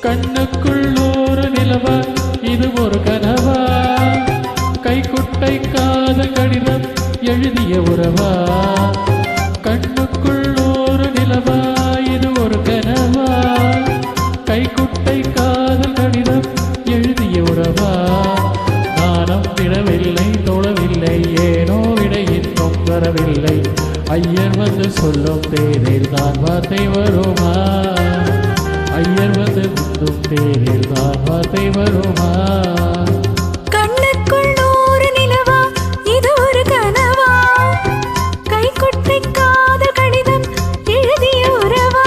கண்ணுக்குள்ளோரு நிலவா இது ஒரு கனவா கைக்குட்டை காதல் கடிதம் எழுதிய உறவா கண்ணுக்குள்ளோரு நிலவா இது ஒரு கனவா கைக்குட்டை காதல் கடிதம் எழுதிய உறவா நானும் விடவில்லை தொழவில்லை ஏனோ விட இன்னும் வரவில்லை ஐயர் வந்து சொல்லும் தேரில் தான் வார்த்தை வருமா ஐயர் வந்து முந்தும் தேரில் தான் வார்த்தை வருமா கண்ணுக்குள்ளோரு நிலவா இது ஒரு கனவா கைக்குட்டை காதல் கடிதம் எழுதிய உறவா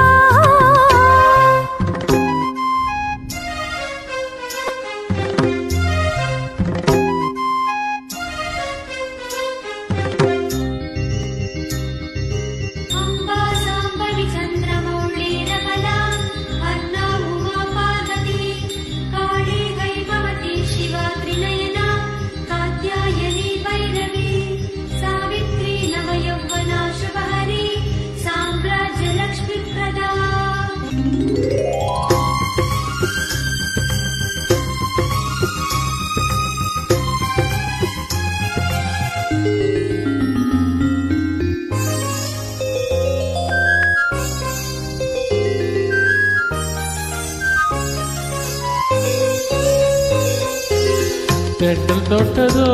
தென்றல் தொட்டதோ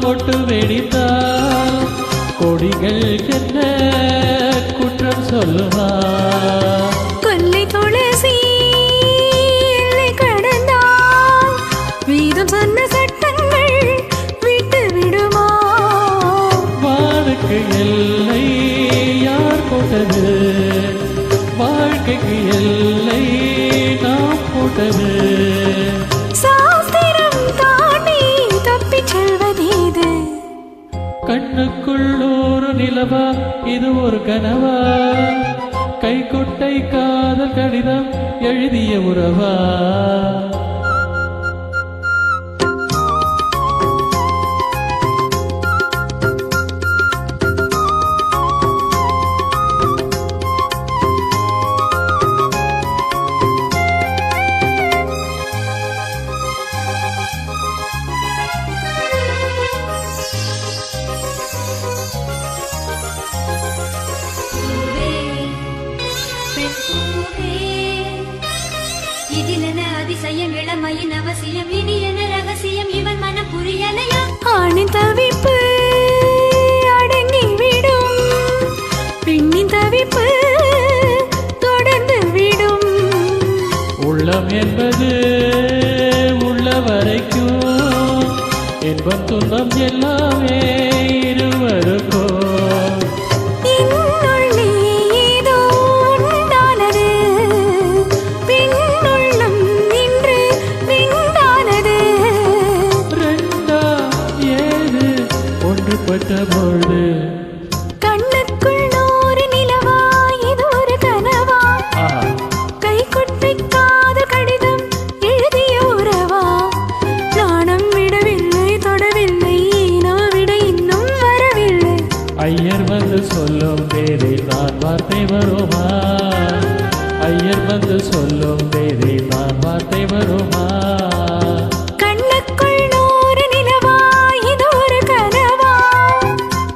மொட்டு வெடித்தால் கொடிகள் என்ன குற்றம் சொல்லுமா கொல்லை துளசி எல்லை கடந்தால் வீதம் சொன்ன சட்டங்கள் விட்டு விடுமா வானுக்கு எல்லை யார் போட்டது வாழ்க்கைக்கு எல்லை நாம் போட்டது கண்ணுக்குள்ளோரு நிலவா இது ஒரு கனவா கைக்குட்டை காதல் கடிதம் எழுதிய உறவா அதிசயம் இளமையின் அவசியம் இனி என்ன ரகசியம் இவன் மனம் புரியலையா ஆணின் தவிப்பு அடங்கிவிடும் பெண்ணின் தவிப்பு தொடர்ந்து விடும் உள்ளம் என்பது உள்ள வரைக்கும் இன்பம் துன்பம் எல்லாமே இருவருக்கோ கண்ணுக்குள்ளோரு நிலவா இது ஒரு கனவா கைக்குட்டை காதல் கடிதம் எழுதிய உறவா நாணம் விடவில்லை தொடவில்லை ஈனோ விட இன்னும் வரவில்லை ஐயர் வந்து சொல்லும் தேரில் நான் வார்த்தை வருமா ஐயர் வந்து சொல்லும் தேரில் நான் வார்த்தை வருமா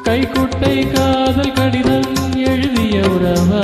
கைக்குட்டை காதல் கடிதம் எழுதிய உறவா